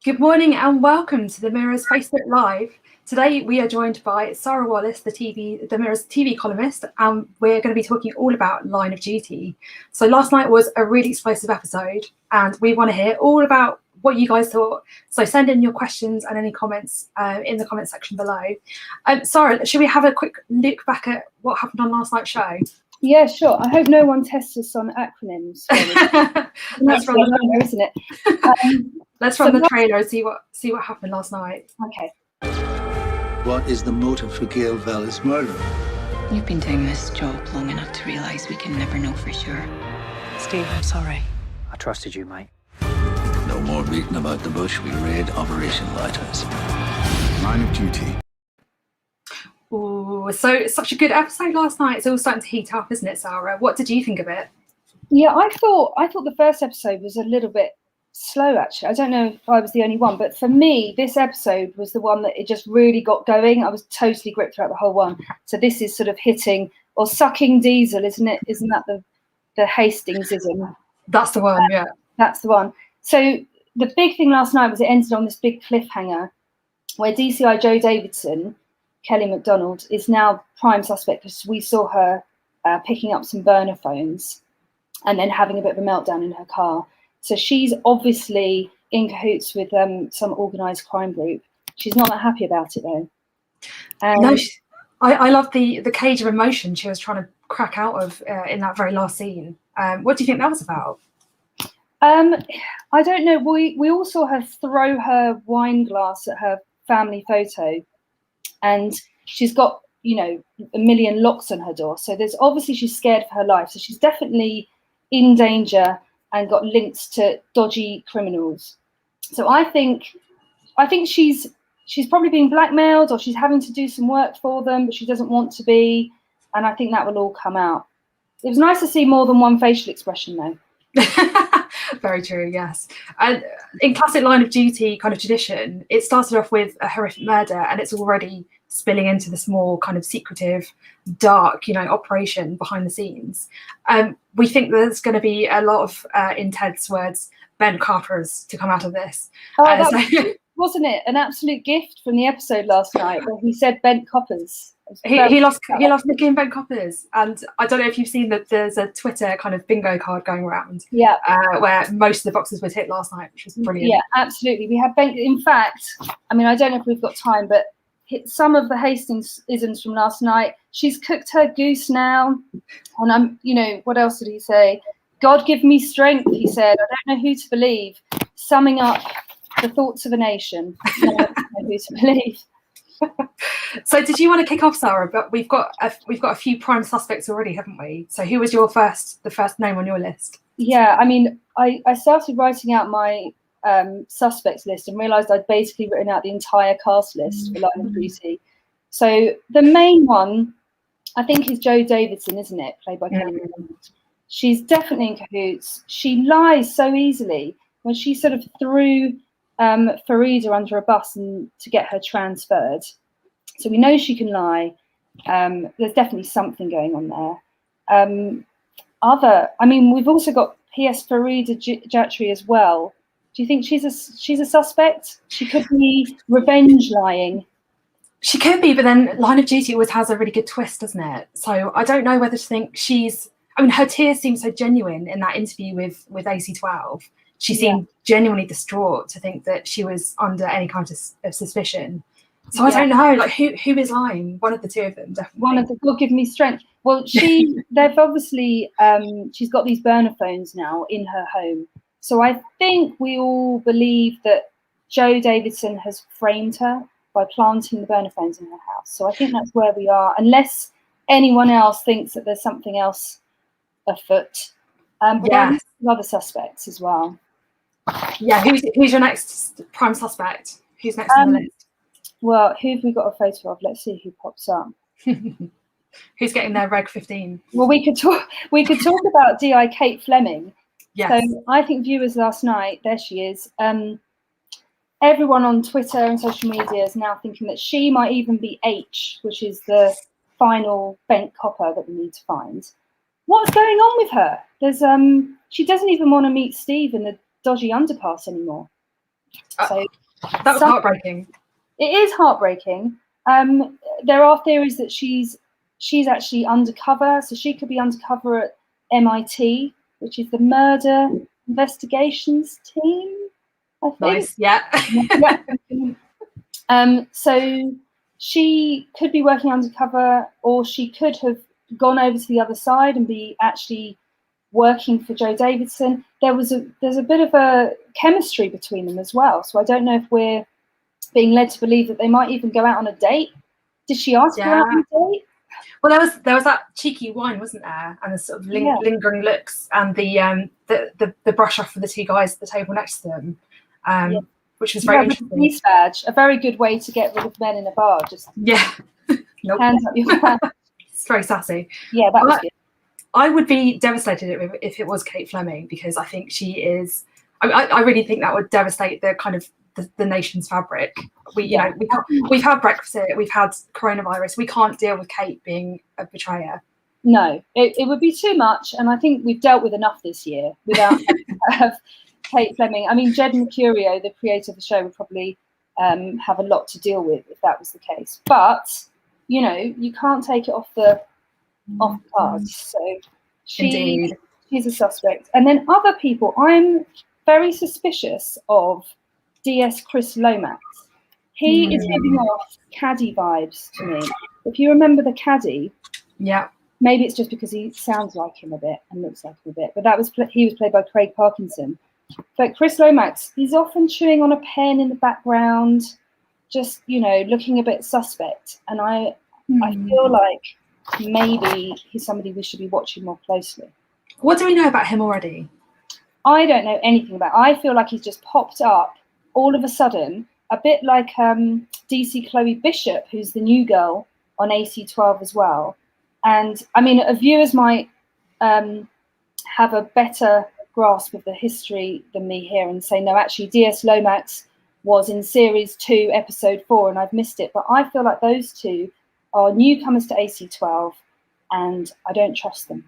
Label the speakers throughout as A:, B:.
A: Good morning and welcome to the Mirror's Facebook Live. Today we are joined by Sara Wallis, the Mirror's TV columnist, and we're going to be talking all about Line of Duty. So last night was a really explosive episode and we want to hear all about what you guys thought. So send in your questions and any comments in the comment section below. Sara, should we have a quick look back at what happened on last night's show?
B: Yeah, sure. I hope no one tests us on acronyms.
A: Let's run
B: the isn't it?
A: Let's run the trailer and see what happened last night.
B: Okay.
C: What is the motive for Gail Vallis' murder?
D: You've been doing this job long enough to realise we can never know for sure.
E: Steve, I'm sorry. I trusted you, mate.
C: No more beating about the bush. We raid Operation Lighthouse. Line of Duty.
A: Oh, so such a good episode last night. It's all starting to heat up, isn't it, Sara? What did you think of it?
B: Yeah, I thought the first episode was a little bit slow, actually. I don't know if I was the only one, but for me, this episode was the one that it just really got going. I was totally gripped throughout the whole one. So this is sort of hitting or sucking diesel, isn't it? Isn't that the Hastingsism?
A: That's the one, yeah.
B: That's the one. So the big thing last night was it ended on this big cliffhanger where DCI Joe Davidson, Kelly MacDonald, is now prime suspect because we saw her picking up some burner phones and then having a bit of a meltdown in her car. So she's obviously in cahoots with some organised crime group. She's not that happy about it though.
A: No, I love the cage of emotion she was trying to crack out of in that very last scene. What do you think that was about?
B: I don't know. We all saw her throw her wine glass at her family photo, and she's got, a million locks on her door. So there's obviously she's scared for her life. So she's definitely in danger and got links to dodgy criminals. So I think she's probably being blackmailed or she's having to do some work for them, but she doesn't want to be. And I think that will all come out. It was nice to see more than one facial expression though.
A: Very true, yes. And in classic Line of Duty kind of tradition, it started off with a horrific murder and it's already spilling into this more kind of secretive, dark, operation behind the scenes. We think there's going to be a lot of, in Ted's words, bent coppers to come out of this.
B: Wasn't it an absolute gift from the episode last night where he said bent coppers?
A: He lost Nicky and bent coppers, and I don't know if you've seen that there's a Twitter kind of bingo card going around.
B: Yeah,
A: where most of the boxes were hit last night, which was brilliant.
B: Yeah, absolutely. We had bent. In fact, I don't know if we've got time, but hit some of the Hastings isms from last night. She's cooked her goose now, and what else did he say? God give me strength, he said. I don't know who to believe. Summing up the thoughts of a nation. I don't know who to believe.
A: So did you want to kick off, Sara? But we've got a few prime suspects already, haven't we? So who was the first name on your list?
B: Yeah, I started writing out my suspects list and realised I'd basically written out the entire cast list for Line of Duty. So the main one, I think, is Joe Davidson, isn't it? Played by Kelly MacDonald. She's definitely in cahoots. She lies so easily. When she sort of threw Farida under a bus and to get her transferred, so we know she can lie. There's definitely something going on there. We've also got P.S. Farida Jatri as well. Do you think she's a suspect? She could be revenge lying.
A: She could be, but then Line of Duty always has a really good twist, doesn't it? So I don't know whether to think she's. Her tears seem so genuine in that interview with AC12. She seemed genuinely distraught to think that she was under any kind of suspicion. So I don't know, who is lying? One of the two of them, definitely.
B: One of the God give me strength. Well, they've obviously she's got these burner phones now in her home. So I think we all believe that Joe Davidson has framed her by planting the burner phones in her house. So I think that's where we are, unless anyone else thinks that there's something else afoot. But there's other suspects as well.
A: Yeah, who's your next prime suspect? Who's next on the list?
B: Well, who have we got a photo of? Let's see who pops up.
A: Who's getting their Reg 15?
B: Well, we could talk about DI Kate Fleming.
A: Yes.
B: So I think viewers last night, there she is. Everyone on Twitter and social media is now thinking that she might even be H, which is the final bent copper that we need to find. What's going on with her? She doesn't even want to meet Steve in the dodgy underpass anymore. So
A: that was heartbreaking.
B: It is heartbreaking. There are theories that she's actually undercover, so she could be undercover at MIT, which is the Murder Investigations Team, I think.
A: Nice, yeah.
B: So she could be working undercover, or she could have gone over to the other side and be actually working for Joe Davidson. There's a bit of a chemistry between them as well. So I don't know if we're being led to believe that they might even go out on a date. Did she ask her out on a date?
A: Well, there was that cheeky wine, wasn't there? And the sort of lingering looks, and the brush off for the two guys at the table next to them, which was very interesting.
B: Police badge, a very good way to get rid of men in a bar. Just
A: nope.
B: Hands up your back.
A: It's very sassy.
B: Yeah, that was good.
A: I would be devastated if it was Kate Fleming, because I think she is. I really think that would devastate the kind of the nation's fabric. We've had Brexit, we've had coronavirus. We can't deal with Kate being a betrayer.
B: No, it would be too much, and I think we've dealt with enough this year without Kate Fleming. I mean, Jed Mercurio, the creator of the show, would probably have a lot to deal with if that was the case. But you can't take it off the cards. So she's a suspect. And then other people, I'm very suspicious of DS Chris Lomax. He is giving off caddy vibes to me. If you remember the caddy, maybe it's just because he sounds like him a bit and looks like him a bit, but he was played by Craig Parkinson. But Chris Lomax, he's often chewing on a pen in the background, just looking a bit suspect. And I feel like maybe he's somebody we should be watching more closely.
A: What do we know about him already?
B: I don't know anything about. I feel like he's just popped up all of a sudden, a bit like DC Chloe Bishop, who's the new girl on AC12 as well. And I mean, viewers might have a better grasp of the history than me here and say, no, actually, DS Lomax was in series 2, episode 4, and I've missed it. But I feel like those two are newcomers to AC12, and I don't trust them.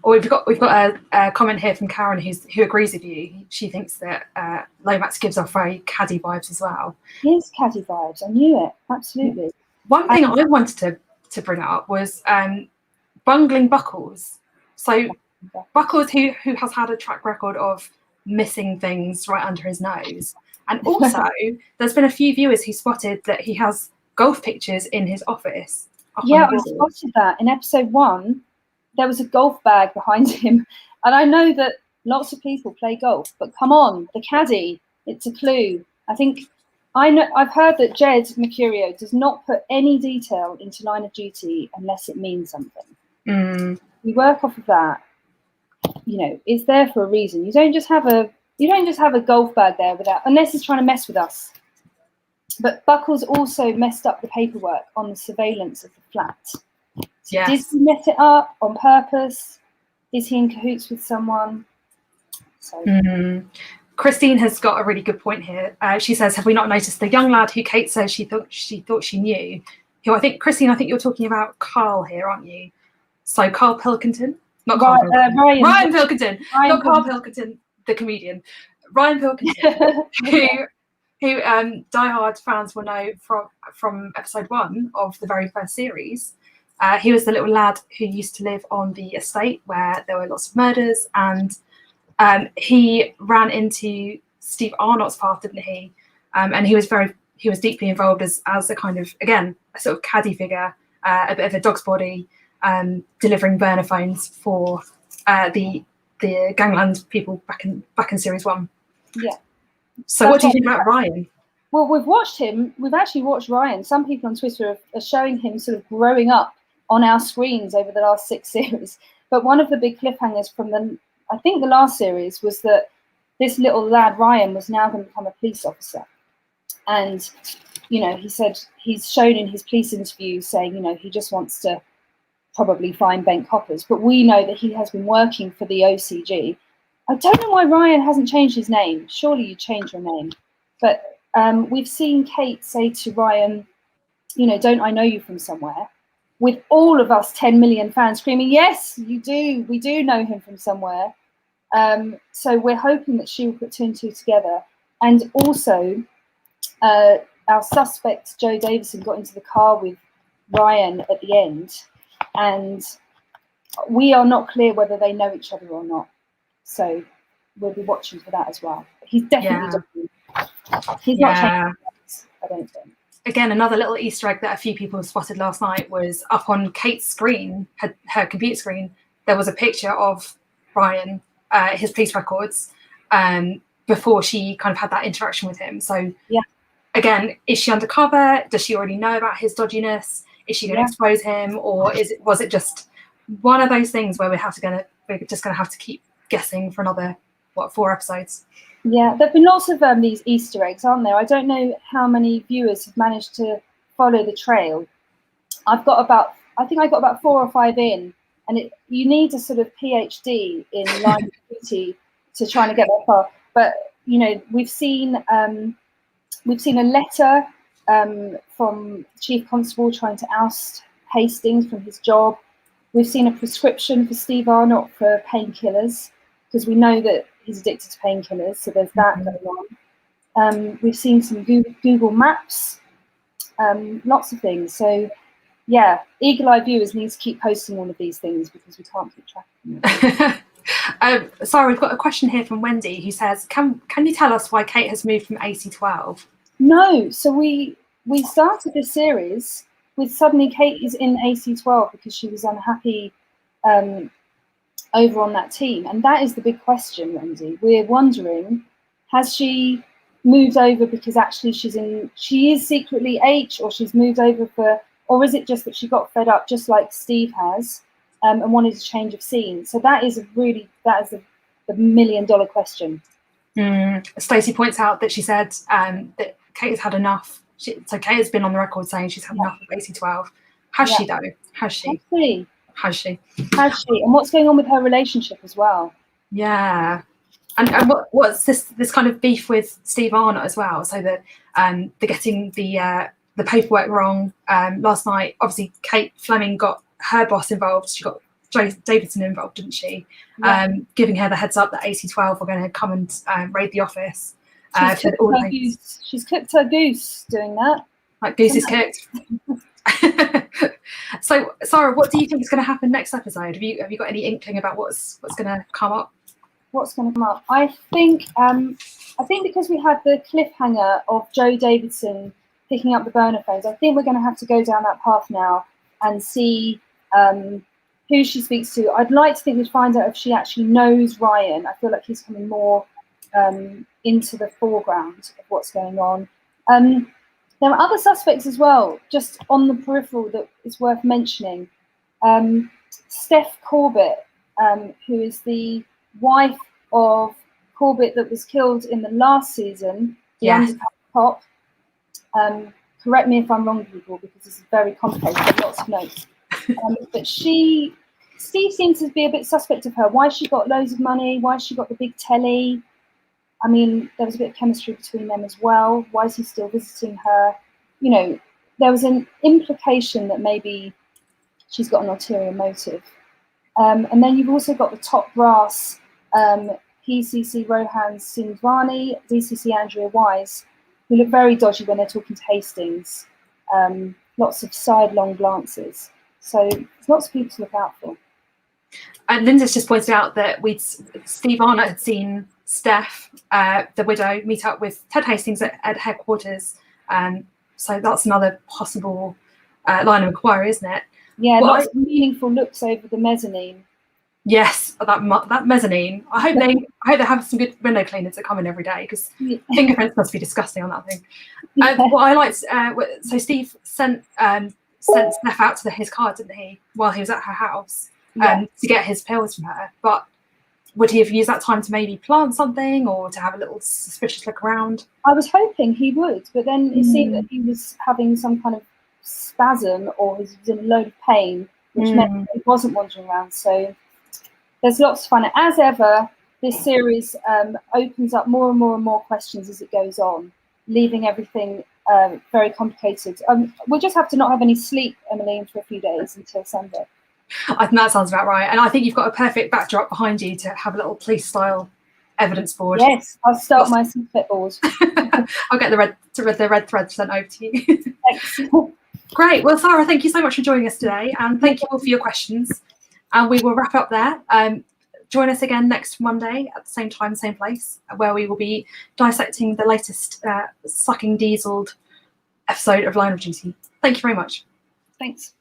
A: Well, we've got a comment here from Karen who agrees with you. She thinks that Lomax gives off very caddy vibes as well.
B: He is caddy vibes. I knew it. Absolutely.
A: One thing I wanted to bring up was bungling Buckles. So Buckles, who has had a track record of missing things right under his nose, and also there's been a few viewers who spotted that he has golf pictures in his office.
B: Yeah, I spotted that in episode 1. There was a golf bag behind him, and I know that lots of people play golf, but come on, the caddy, it's a clue. I've heard that Jed Mercurio does not put any detail into Line of Duty unless it means something. We work off of that. It's there for a reason. You don't just have a golf bag there unless he's trying to mess with us. But Buckles also messed up the paperwork on the surveillance of the flat.
A: Yes.
B: Did he mess it up on purpose? Is he in cahoots with someone? So.
A: Christine has got a really good point here. She says, "Have we not noticed the young lad who Kate says she thought she knew?" Who I think, Christine, you're talking about Carl here, aren't you? So Carl Pilkington, not Carl Pilkington. Ryan Pilkington, not Carl Pilkington, the comedian. Ryan Pilkington, who diehard fans will know from episode 1 of the very first series. He was the little lad who used to live on the estate where there were lots of murders, and he ran into Steve Arnott's path, didn't he? And he was deeply involved as a kind of, again, a sort of caddy figure, a bit of a dog's body, delivering burner phones for the gangland people back in series 1.
B: Yeah.
A: So what do you think about Ryan?
B: Well, we've watched him. We've actually watched Ryan. Some people on Twitter are showing him sort of growing up on our screens over the last 6 series. But one of the big cliffhangers from the last series was that this little lad, Ryan, was now going to become a police officer. And, he said he's shown in his police interview saying, he just wants to probably find bent coppers. But we know that he has been working for the OCG. I don't know why Ryan hasn't changed his name. Surely you change your name. But we've seen Kate say to Ryan, don't I know you from somewhere? With all of us 10 million fans screaming, yes, you do. We do know him from somewhere. So we're hoping that she will put 2 and 2 together. And also, our suspect, Joe Davison, got into the car with Ryan at the end, and we are not clear whether they know each other or not. So we'll be watching for that as well. He's definitely he's not changed, I don't think.
A: Again, another little Easter egg that a few people spotted last night was up on Kate's screen, her computer screen, there was a picture of Ryan, his police records, before she kind of had that interaction with him. So again, is she undercover? Does she already know about his dodginess? Is she going to expose him, or was it just one of those things where we're just going to have to keep guessing for another 4 episodes?
B: Yeah, there've been lots of these Easter eggs, aren't there? I don't know how many viewers have managed to follow the trail. I think I got about 4 or 5 in, and you need a sort of PhD in line of duty to try and get that far. But you know, we've seen a letter from Chief Constable trying to oust Hastings from his job. We've seen a prescription for Steve Arnott for painkillers, because we know that he's addicted to painkillers, so there's that going on. We've seen some Google Maps, lots of things. So yeah, eagle-eyed viewers need to keep posting all of these things because we can't keep track of them.
A: Sarah, we've got a question here from Wendy who says, can you tell us why Kate has moved from AC12?
B: No, so we started this series with suddenly Kate is in AC12 because she was unhappy over on that team, and that is the big question, Wendy. We're wondering, has she moved over because actually she is secretly H, or she's moved over or is it just that she got fed up just like Steve has, and wanted a change of scene? So that is the $1 million question.
A: Stacey points out that she said that Kate has had enough. So Kate has been on the record saying she's had enough of AC12. Has she though? Has she? Has she?
B: And what's going on with her relationship as well?
A: Yeah. And what's this kind of beef with Steve Arnott as well? So that they're getting the paperwork wrong. Last night, obviously, Kate Fleming got her boss involved. She got Joe Davidson involved, didn't she? Giving her the heads up that AC12 were going to come and raid the office.
B: She's cooked her goose doing that.
A: Like goose is cooked. So, Sarah, what do you think is going to happen next episode? Have you got any inkling about what's going to come up?
B: What's going to come up? I think because we had the cliffhanger of Joe Davidson picking up the burner phones, I think we're going to have to go down that path now and see who she speaks to. I'd like to think we'd find out if she actually knows Ryan. I feel like he's coming more into the foreground of what's going on. There are other suspects as well, just on the peripheral, that is worth mentioning. Steph Corbett, who is the wife of Corbett that was killed in the last season, the undercover cop. Correct me if I'm wrong, people, because this is very complicated, lots of notes. But Steve seems to be a bit suspect of her. Why she got loads of money, why she got the big telly. I mean, there was a bit of chemistry between them as well. Why is he still visiting her? You know, there was an implication that maybe she's got an ulterior motive. And then you've also got the top brass, PCC Rohan Sindvani, DCC Andrea Wise, who look very dodgy when they're talking to Hastings. Lots of sidelong glances. So there's lots of people to look out for.
A: And Linda's just pointed out that Steve Arnott had seen Steph, the widow, meet up with Ted Hastings at headquarters. So that's another possible line of inquiry, isn't it?
B: Yeah, lots of meaningful looks over the mezzanine.
A: Yes, that mezzanine. I hope they have some good window cleaners that come in every day, because fingerprints must be disgusting on that thing. What I liked, so Steve sent Steph out to his car, didn't he, while he was at her house, to get his pills from her. But would he have used that time to maybe plant something, or to have a little suspicious look around?
B: I was hoping he would, but then it seemed that he was having some kind of spasm, or he was in a load of pain, which meant that he wasn't wandering around. So there's lots of fun. As ever, this series opens up more and more and more questions as it goes on, leaving everything very complicated. We'll just have to not have any sleep, Emmeline, for a few days until Sunday.
A: I think that sounds about right. And I think you've got a perfect backdrop behind you to have a little police-style evidence board.
B: Yes, I'll start my secret board.
A: I'll get the red thread sent over to you.
B: Thanks.
A: Great. Well, Sara, thank you so much for joining us today, and thank you all for your questions. And we will wrap up there. Join us again next Monday at the same time, same place, where we will be dissecting the latest sucking dieseled episode of Line of Duty. Thank you very much.
B: Thanks.